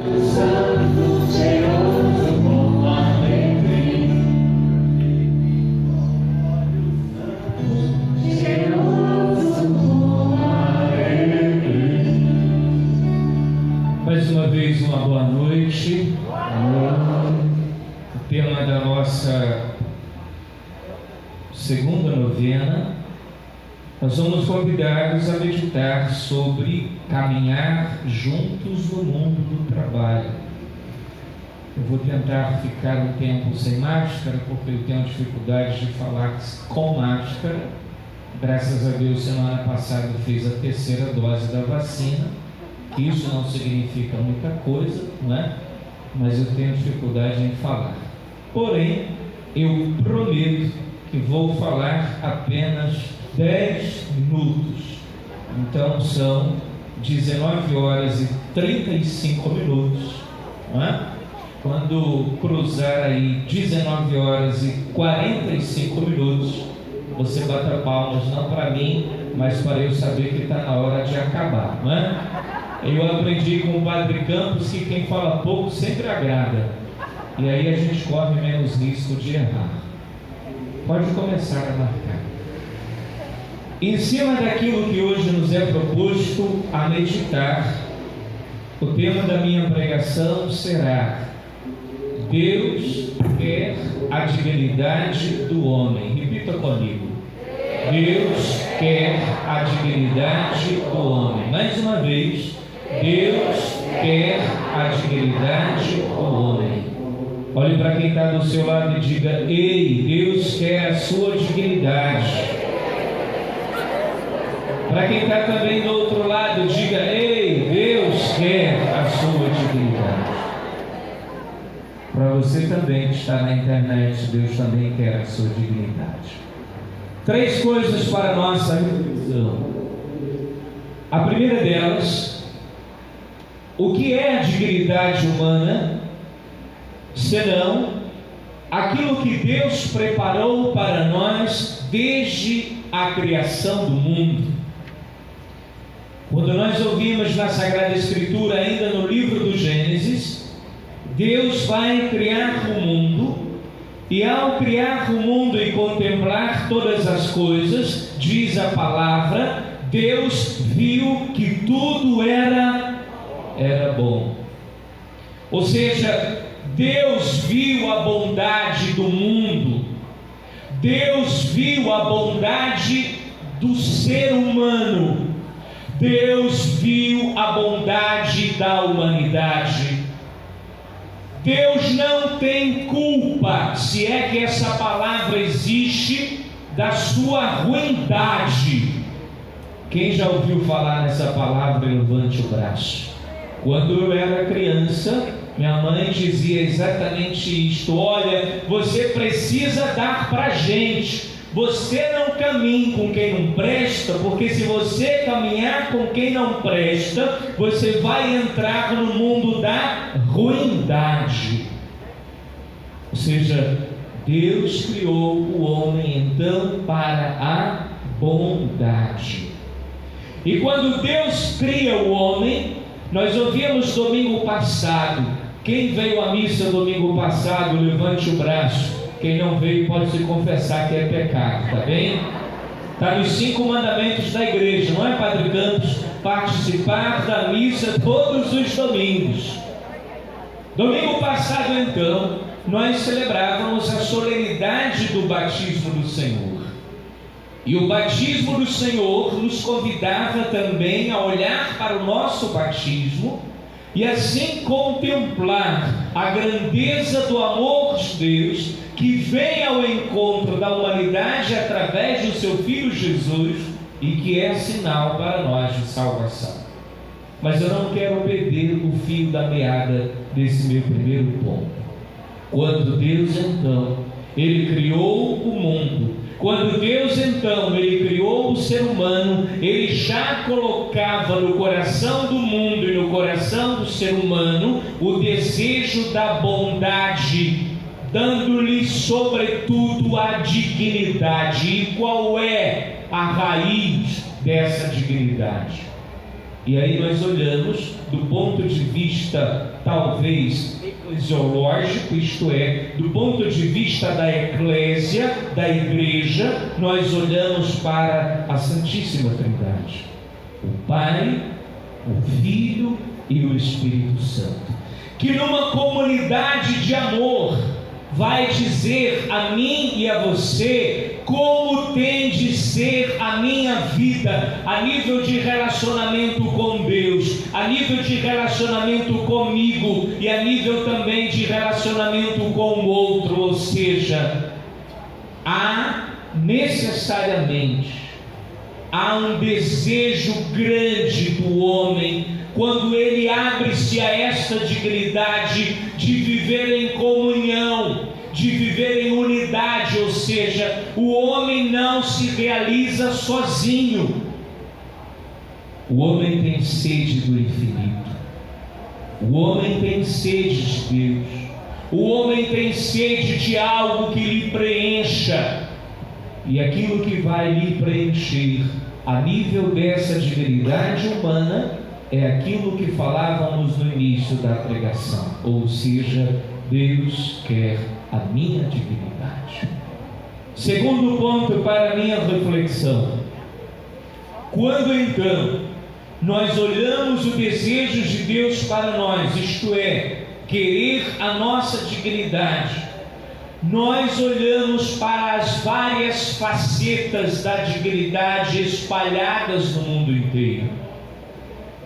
Santo cheiroso com alegria, cheiroso com alegria. Mais uma vez, uma boa noite. O tema da nossa segunda novena, nós somos convidados a meditar sobre caminhar juntos no mundo do trabalho. Eu vou tentar ficar um tempo sem máscara, porque eu tenho dificuldade de falar com máscara. Graças a Deus, semana passada eu fiz a terceira dose da vacina. Isso não significa muita coisa, não é? Mas eu tenho dificuldade em falar. Porém, eu prometo que vou falar apenas 10 minutos. Então são 19 horas e 35 minutos, não é? Quando cruzar aí 19 horas e 45 minutos, você bata palmas, não para mim, mas para eu saber que está na hora de acabar, não é? Eu aprendi com o Padre Campos que quem fala pouco sempre agrada, e aí a gente corre menos risco de errar. Pode começar a marcar. Em cima daquilo que hoje nos é proposto a meditar, o tema da minha pregação será: Deus quer a dignidade do homem. Repita comigo: Deus quer a dignidade do homem. Mais uma vez: Deus quer a dignidade do homem. Olhe para quem está do seu lado e diga: ei, Deus quer a sua dignidade. Para quem está também do outro lado, diga: ei, Deus quer a sua dignidade. Para você também que está na internet, Deus também quer a sua dignidade. 3 coisas para a nossa reflexão. A primeira delas: o que é a dignidade humana, senão aquilo que Deus preparou para nós desde a criação do mundo? Quando nós ouvimos na Sagrada Escritura, ainda no livro do Gênesis, Deus vai criar o mundo, e ao criar o mundo e contemplar todas as coisas, diz a palavra, Deus viu que tudo era bom. Ou seja, Deus viu a bondade do mundo, Deus viu a bondade do ser humano, Deus viu a bondade da humanidade. Deus não tem culpa, se é que essa palavra existe, da sua ruindade. Quem já ouviu falar nessa palavra, levante o braço. Quando eu era criança, minha mãe dizia exatamente isto: olha, você precisa dar para a gente. Você não caminhe com quem não presta, porque se você caminhar com quem não presta, você vai entrar no mundo da ruindade. Ou seja, Deus criou o homem então para a bondade. E quando Deus cria o homem, nós ouvimos domingo passado. Quem veio à missa domingo passado, levante o braço. Quem não veio pode se confessar que é pecado, tá bem? Está nos 5 mandamentos da igreja, não é, Padre Campos? Participar da missa todos os domingos. Domingo passado, então, nós celebrávamos a solenidade do batismo do Senhor. E o batismo do Senhor nos convidava também a olhar para o nosso batismo e assim contemplar a grandeza do amor de Deus que vem ao encontro da humanidade através do seu Filho Jesus e que é sinal para nós de salvação. Mas eu não quero perder o fio da meada desse meu primeiro ponto. Quando Deus então, Ele criou o mundo, quando Deus então, Ele criou o ser humano, Ele já colocava no coração do mundo e no coração do ser humano o desejo da bondade, dando-lhe sobretudo a dignidade. E qual é a raiz dessa dignidade? E aí nós olhamos do ponto de vista, talvez, eclesiológico, isto é, do ponto de vista da eclésia, da igreja, nós olhamos para a Santíssima Trindade. O Pai, o Filho e o Espírito Santo. Que numa comunidade de amor vai dizer a mim e a você como tem de ser a minha vida, a nível de relacionamento com Deus, a nível de relacionamento comigo e a nível também de relacionamento com o outro. Ou seja, há um desejo grande do homem, quando ele abre-se a esta dignidade de viver em comunhão, de viver em unidade. Ou seja, o homem não se realiza sozinho. O homem tem sede do infinito. O homem tem sede de Deus. O homem tem sede de algo que lhe preencha. E aquilo que vai lhe preencher a nível dessa dignidade humana é aquilo que falávamos no início da pregação, ou seja, Deus quer a minha dignidade. Segundo ponto para a minha reflexão: quando então nós olhamos o desejo de Deus para nós, isto é, querer a nossa dignidade, nós olhamos para as várias facetas da dignidade espalhadas no mundo inteiro.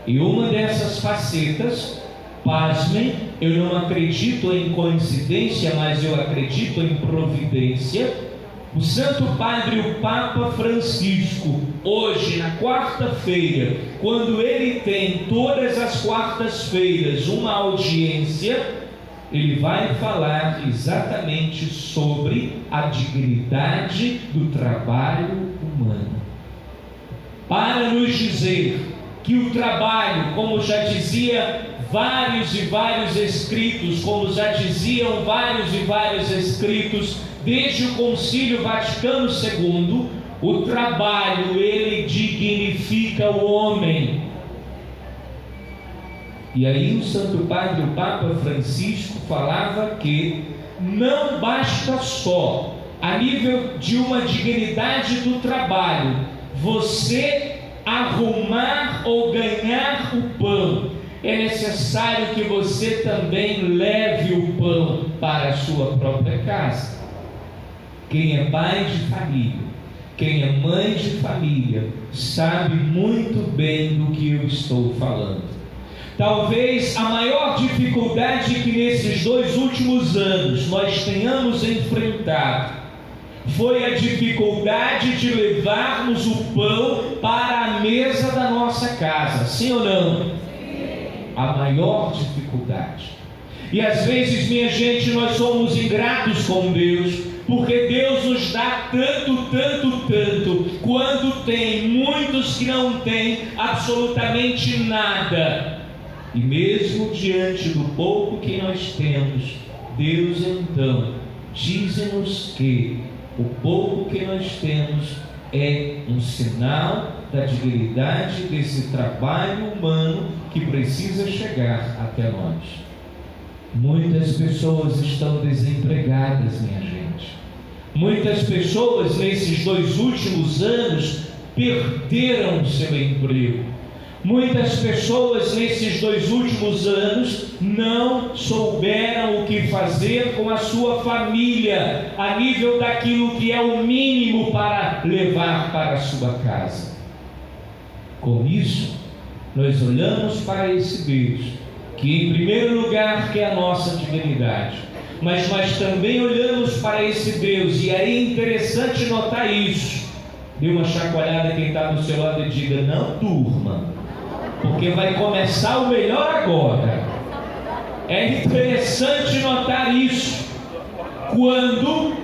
E uma dessas facetas, pasmem, eu não acredito em coincidência, mas eu acredito em providência. O Santo Padre, o Papa Francisco, hoje, na quarta-feira, quando ele tem todas as quartas-feiras uma audiência, ele vai falar exatamente sobre a dignidade do trabalho humano, para nos dizer que o trabalho, como já dizia vários e vários escritos, como já diziam vários e vários escritos desde o Concílio Vaticano II, o trabalho, ele dignifica o homem. E aí o Santo Padre, o Papa Francisco, falava que não basta só, a nível de uma dignidade do trabalho, você arrumar ou ganhar o pão. É necessário que você também leve o pão para a sua própria casa. Quem é pai de família, quem é mãe de família, sabe muito bem do que eu estou falando. Talvez a maior dificuldade que nesses 2 últimos anos nós tenhamos enfrentado foi a dificuldade de levarmos o pão para a mesa da nossa casa. Sim ou não? Sim. A maior dificuldade. E às vezes, minha gente, nós somos ingratos com Deus, porque Deus nos dá tanto, quando tem muitos que não têm absolutamente nada. E mesmo diante do pouco que nós temos, Deus então diz-nos que o pouco que nós temos é um sinal da dignidade desse trabalho humano que precisa chegar até nós. Muitas pessoas estão desempregadas, minha gente. Muitas pessoas nesses 2 últimos anos perderam o seu emprego. Muitas pessoas nesses 2 últimos anos não souberam o que fazer com a sua família, a nível daquilo que é o mínimo para levar para a sua casa. Com isso, nós olhamos para esse Deus, que em primeiro lugar quer a nossa dignidade, mas nós também olhamos para esse Deus, e aí é interessante notar isso. Dê uma chacoalhada quem está do seu lado e diga: não durma, porque vai começar o melhor agora. É interessante notar isso. Quando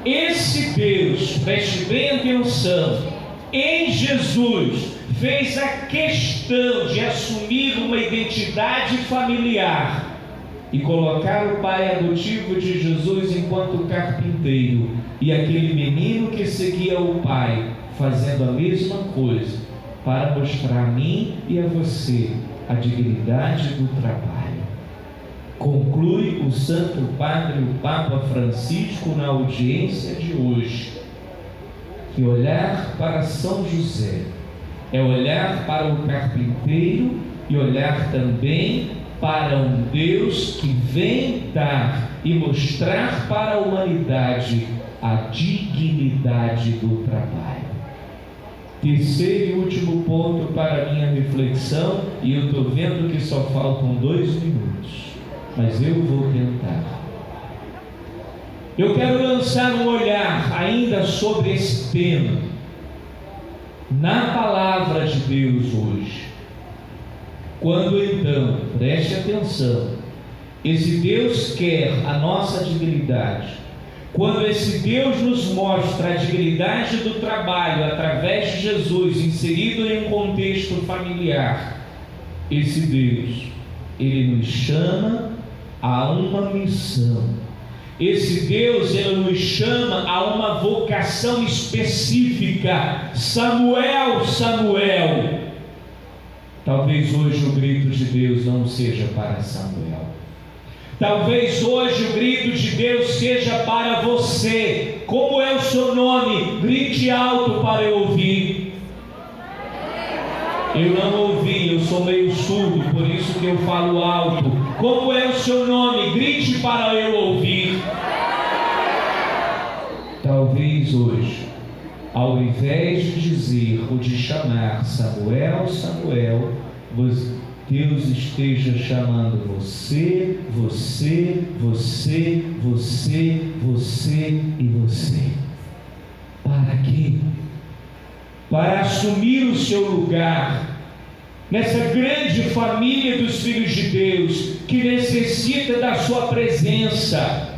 esse Deus, preste bem atenção, em Jesus fez a questão de assumir uma identidade familiar e colocar o pai adotivo de Jesus enquanto carpinteiro, e aquele menino que seguia o pai fazendo a mesma coisa, para mostrar a mim e a você a dignidade do trabalho. Conclui o Santo Padre, o Papa Francisco, na audiência de hoje, que olhar para São José é olhar para o carpinteiro e olhar também para um Deus que vem dar e mostrar para a humanidade a dignidade do trabalho. Terceiro e último ponto para a minha reflexão, e eu estou vendo que só faltam 2 minutos, mas eu vou tentar. Eu quero lançar um olhar ainda sobre esse tema, na palavra de Deus hoje. Quando então, preste atenção, esse Deus quer a nossa dignidade, quando esse Deus nos mostra a dignidade do trabalho através de Jesus, inserido em um contexto familiar, esse Deus, Ele nos chama a uma missão. Esse Deus, Ele nos chama a uma vocação específica. Samuel, Samuel. Talvez hoje o grito de Deus não seja para Samuel. Talvez hoje o grito de Deus seja para você. Como é o seu nome? Grite alto para eu ouvir. Eu não ouvi, eu sou meio surdo, por isso que eu falo alto. Como é o seu nome? Grite para eu ouvir. Talvez hoje, ao invés de dizer ou de chamar Samuel, Samuel, Deus esteja chamando você, você, você, você, você e você. Para quê? Para assumir o seu lugar nessa grande família dos filhos de Deus, que necessita da sua presença,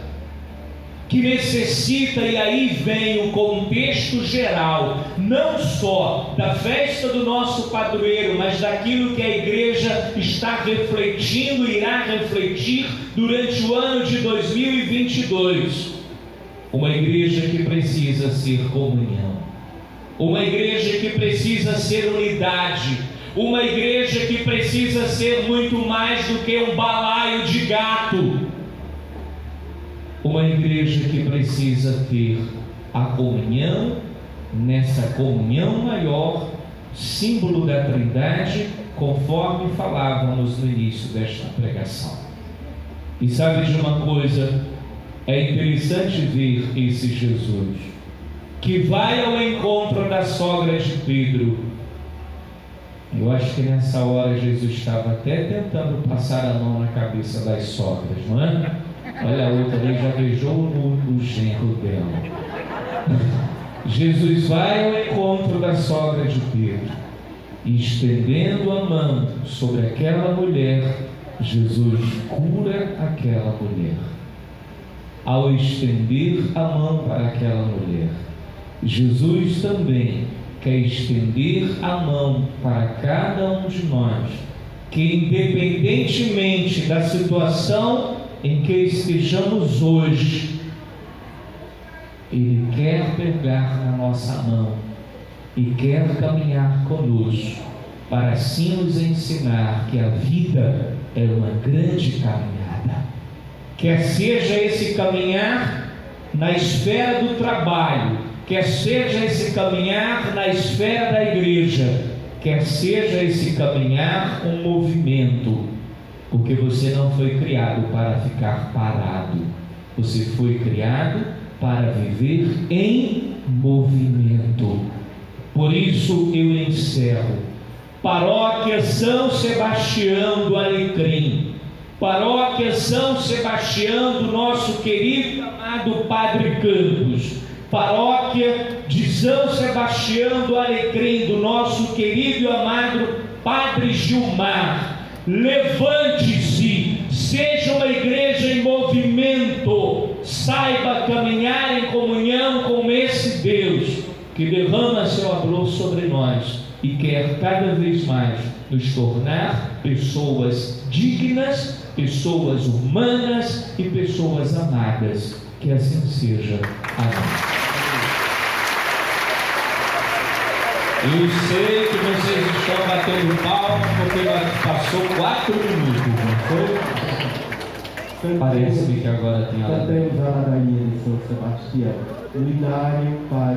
que necessita, e aí vem o contexto geral, não só da festa do nosso padroeiro, mas daquilo que a igreja está refletindo e irá refletir durante o ano de 2022. Uma igreja que precisa ser comunhão, uma igreja que precisa ser unidade, uma igreja que precisa ser muito mais do que um balaio de gato, uma igreja que precisa ter a comunhão, nessa comunhão maior, símbolo da Trindade, conforme falávamos no início desta pregação. E sabe de uma coisa? É interessante ver esse Jesus, que vai ao encontro da sogra de Pedro. Eu acho que nessa hora Jesus estava até tentando passar a mão na cabeça das sogras, não é? Olha, a outra ali já beijou o genro dela. Jesus vai ao encontro da sogra de Pedro e, estendendo a mão sobre aquela mulher, Jesus cura aquela mulher. Ao estender a mão para aquela mulher, Jesus também quer estender a mão para cada um de nós, que independentemente da situação em que estejamos hoje, Ele quer pegar na nossa mão e quer caminhar conosco, para assim nos ensinar que a vida é uma grande caminhada. Quer seja esse caminhar na esfera do trabalho, quer seja esse caminhar na esfera da igreja, quer seja esse caminhar um movimento, porque você não foi criado para ficar parado, você foi criado para viver em movimento. Por isso eu encerro. Paróquia São Sebastião do Alecrim, Paróquia São Sebastião do nosso querido amado Padre Campos, Paróquia de São Sebastião do Alecrim do nosso querido e amado Padre Gilmar, levante-se, seja uma igreja em movimento, saiba caminhar em comunhão com esse Deus que derrama seu amor sobre nós e quer cada vez mais nos tornar pessoas dignas, pessoas humanas e pessoas amadas. Que assim seja. Amém. Eu sei que vocês estão batendo palma porque passou 4 minutos, não foi? Parece que agora tem a Cantemos a ladainha de São Sebastião. No Inário, Pai